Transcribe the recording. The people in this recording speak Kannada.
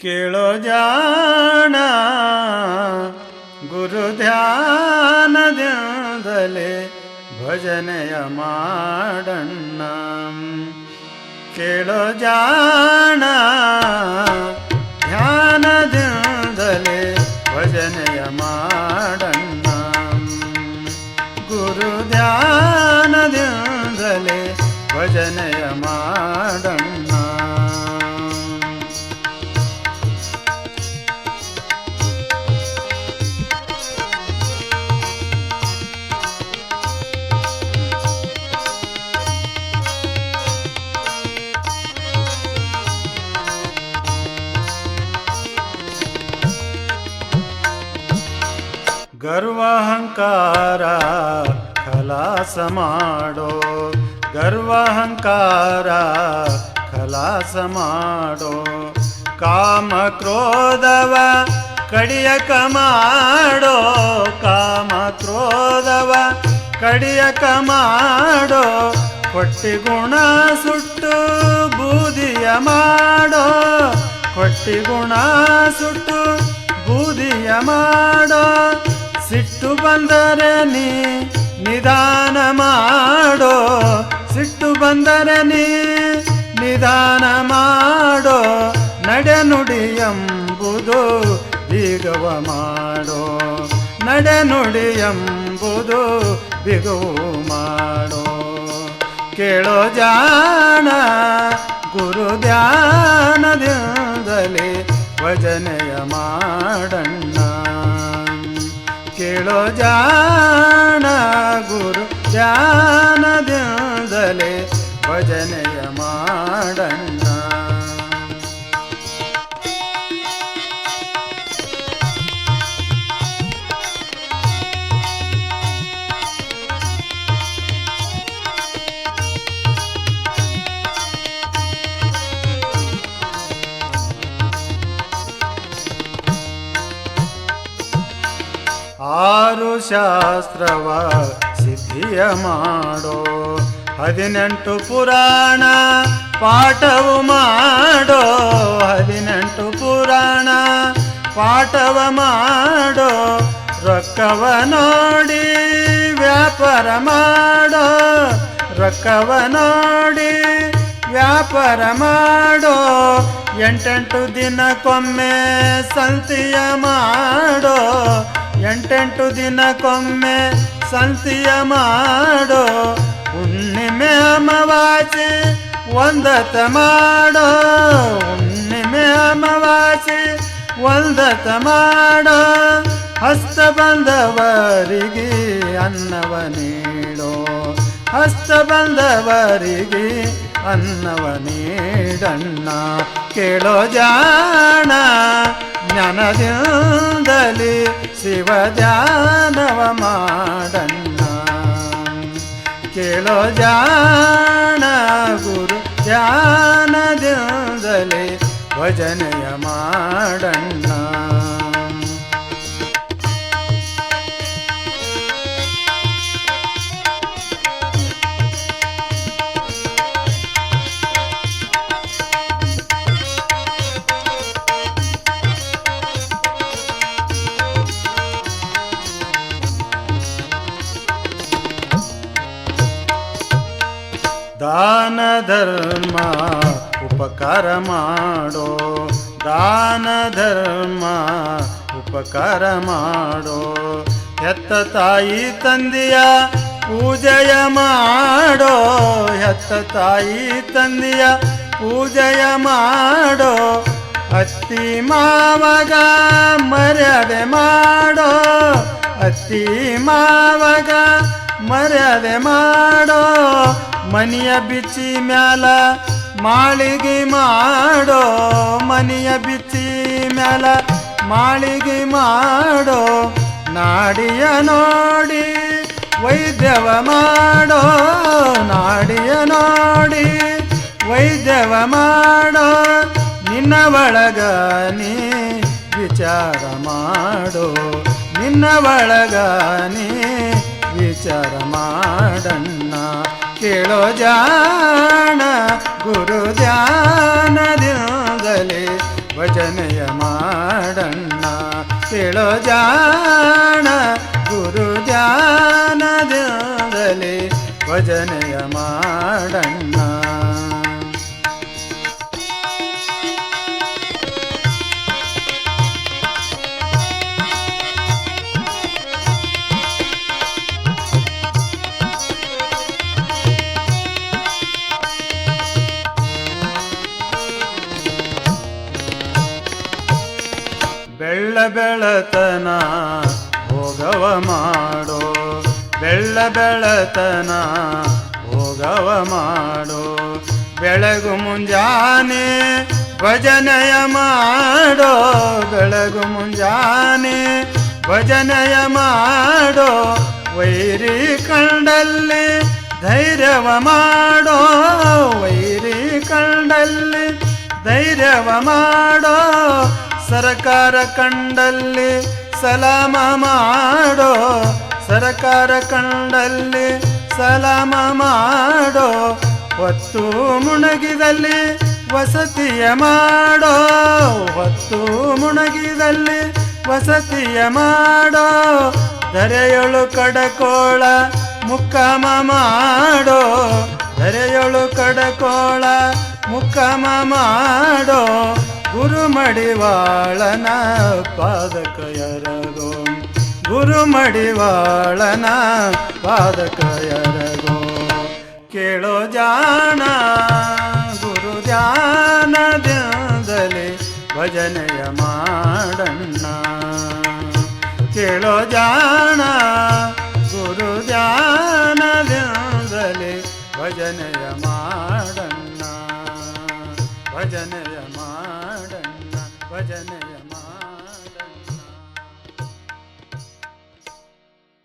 ಕೇಳೋ ಜಾಣ ಗುರು ಧ್ಯಾನದಿಂದಲೇ ಭಜನೆಯ ಮಾಡಣ್ಣ. ಕೇಳೋ ಜಾಣ ಧ್ಯಾನದಿಂದಲೇ ಭಜನೆಯ ಮಾಡಣ್ಣ. ಗುರು ಧ್ಯಾನದಿಂದಲೇ ಭಜನೆಯ ಮಾಡಣ್ಣ. ಗರ್ವಹಂಕಾರ ಖಲಾಸ ಮಾಡೋ, ಗರ್ವಹಂಕಾರ ಖಲಾಸ ಮಾಡೋ. ಕಾಮ ಕ್ರೋಧವ ಕಡಿಯಕ ಮಾಡೋ, ಕಾಮ ಕ್ರೋಧವ ಕಡಿಯಕ ಮಾಡೋ. ಕೊಟ್ಟಿ ಗುಣ ಸುಟ್ಟು ಬೂದಿಯ ಮಾಡೋ, ಕೊಟ್ಟಿ ಗುಣ ಸುಟ್ಟು ಬೂದಿಯ ಮಾಡೋ. ಸಿಟ್ಟು ಬಂದರೆ ನೀ ನಿಧಾನ ಮಾಡೋ, ಸಿಟ್ಟು ಬಂದರೆ ನೀ ನಿಧಾನ ಮಾಡೋ. ನಡೆನುಡಿ ಎಂಬುದು ಬಿಗುವ ಮಾಡೋ, ನಡೆನುಡಿ ಎಂಬುದು ಬಿಗುವು ಮಾಡೋ. ಕೇಳೋ ಜಾಣ ಗುರು ಧ್ಯಾನದಿಂದಲೇ ಭಜನೆಯ ಮಾಡಣ್ಣ. ಕೇಳೋ ಜಾಣ ಗುರು ಧ್ಯಾನದಿಂದಲೇ ಭಜನೆಯ ಮಾಡಣ್ಣ. ಆರು ಶಾಸ್ತ್ರವ ಸಿದ್ಧಿಯ ಮಾಡೋ, 18 ಪುರಾಣ ಪಾಠವು ಮಾಡೋ, 18 ಪುರಾಣ ಪಾಠವ ಮಾಡೋ. ರೊಕ್ಕವ ನೋಡಿ ವ್ಯಾಪಾರ ಮಾಡೋ, ರೊಕ್ಕವ ನೋಡಿ ವ್ಯಾಪಾರ ಮಾಡೋ. 8 ದಿನಕ್ಕೊಮ್ಮೆ ಸಂತಿಯ ಮಾಡೋ, 8 ದಿನಕ್ಕೊಮ್ಮೆ ಸಂತಿಯ ಮಾಡೋ. ಹುಣ್ಣಿಮೆ ಅಮಾವಾಸ್ಯೆ ಒಂದತ ಮಾಡೋ, ಹುಣ್ಣಿಮೆ ಅಮಾವಾಸ್ಯೆ ಒಂದತ ಮಾಡೋ. ಹಸ್ತ ಬಂದವರಿಗೆ ಅನ್ನವ ನೀಡೋ, ಹಸ್ತ ಬಂದವರಿಗೆ ಅನ್ನವ ನೀಡಣ್ಣ. ಕೇಳೋ ಜಾಣ ಜ್ಞಾನದಿಂದಲೇ ಶಿವ ಧ್ಯಾನವ ಮಾಡಣ್ಣ. ಕೇಳೋ ಜಾಣ ಗುರು ಧ್ಯಾನದಿಂದಲೇ ಭಜನೆಯ ಮಾಡಣ್ಣ. ದಾನ ಧರ್ಮ ಉಪಕಾರ ಮಾಡೋ, ದಾನ ಧರ್ಮ ಉಪಕಾರ ಮಾಡೋ. ಹೆತ್ತ ತಾಯಿ ತಂದೆಯ ಪೂಜೆಯ ಮಾಡೋ, ಹೆತ್ತ ತಾಯಿ ತಂದೆಯ ಪೂಜೆಯ ಮಾಡೋ. ಅತ್ತಿ ಮಾವಗ ಮರ್ಯಾದೆ ಮಾಡೋ, ಅತ್ತಿ ಮಾವಗ ಮರ್ಯಾದೆ ಮಾಡೋ. ಮನಿಯ ಬಿಚ್ಚಿ ಮ್ಯಾಲ ಮಾಳಿಗೆ ಮಾಡೋ, ಮನಿಯ ಬಿಚ್ಚಿ ಮ್ಯಾಲ ಮಾಳಿಗೆ ಮಾಡೋ. ನಾಡಿಯ ನೋಡಿ ವೈದ್ಯವ ಮಾಡೋ, ನಾಡಿಯ ನೋಡಿ ವೈದ್ಯವ ಮಾಡೋ. ನಿನ್ನ ಒಳಗ ನೀ ವಿಚಾರ ಮಾಡೋ, ನಿನ್ನ ಒಳಗ ನೀ ವಿಚಾರ ಮಾಡಣ್ಣ. ಕೇಳೋ ಜಾಣ ಗುರು ಧ್ಯಾನದಿಂದಲೇ ಭಜನೆಯ ಮಾಡಣ್ಣ ಕೇಳೋ ಜಾಣ ಗುರು ಧ್ಯಾನದಿಂದಲೇ ಭಜನೆಯ ಮಾಡಣ್ಣ ಬೆಳ್ಳ ಬೆಳತನ ಭೋಗವ ಮಾಡೋ ಬೆಳ್ಳ ಬೆಳತನ ಭೋಗವ ಮಾಡೋ ಬೆಳಗು ಮುಂಜಾನೆ ಭಜನೆಯ ಮಾಡೋ ಬೆಳಗು ಮುಂಜಾನೆ ಭಜನೆಯ ಮಾಡೋ ವೈರಿ ಕಂಡಲ್ಲಿ ಧೈರ್ಯವ ಮಾಡೋ ವೈರಿ ಕಂಡಲ್ಲಿ ಧೈರ್ಯವ ಮಾಡೋ ಸರಕಾರ ಕಂಡಲ್ಲಿ ಸಲಾಮ ಮಾಡೋ ಸರಕಾರ ಕಂಡಲ್ಲಿ ಸಲಾಮ ಮಾಡೋ ಹೊತ್ತು ಮುಣಗಿದಲ್ಲಿ ವಸತಿಯ ಮಾಡೋ ಹೊತ್ತು ಮುಣಗಿದಲ್ಲಿ ವಸತಿಯ ಮಾಡೋ ಧರೆಯೊಳು ಕಡಕೋಳ ಮುಕ್ಕಮ ಮಾಡೋ ಧರೆಯೊಳು ಕಡಕೋಳ ಮುಕ್ಕಮ ಮಾಡೋ ಗುರು ಮಡಿವಾಳನ ಪಾದಕ ಎರಗೋ ಗುರು ಮಡಿವಾಳನ ಪಾದಕ ಎರಗೋ ಕೇಳೋ ಜಾಣ ಗುರು ಧ್ಯಾನದಿಂದಲೇ ಭಜನೆಯ ಮಾಡಣ್ಣ ಕೇಳೋ ಜಾಣ ಗುರು ಧ್ಯಾನದಿಂದಲೇ ಭಜನೆಯ ಮಾಡಣ್ಣ ಭಜನೆಯ ಮಾಡಣ್ಣ ಭಜನೆಯ ಮಾಡ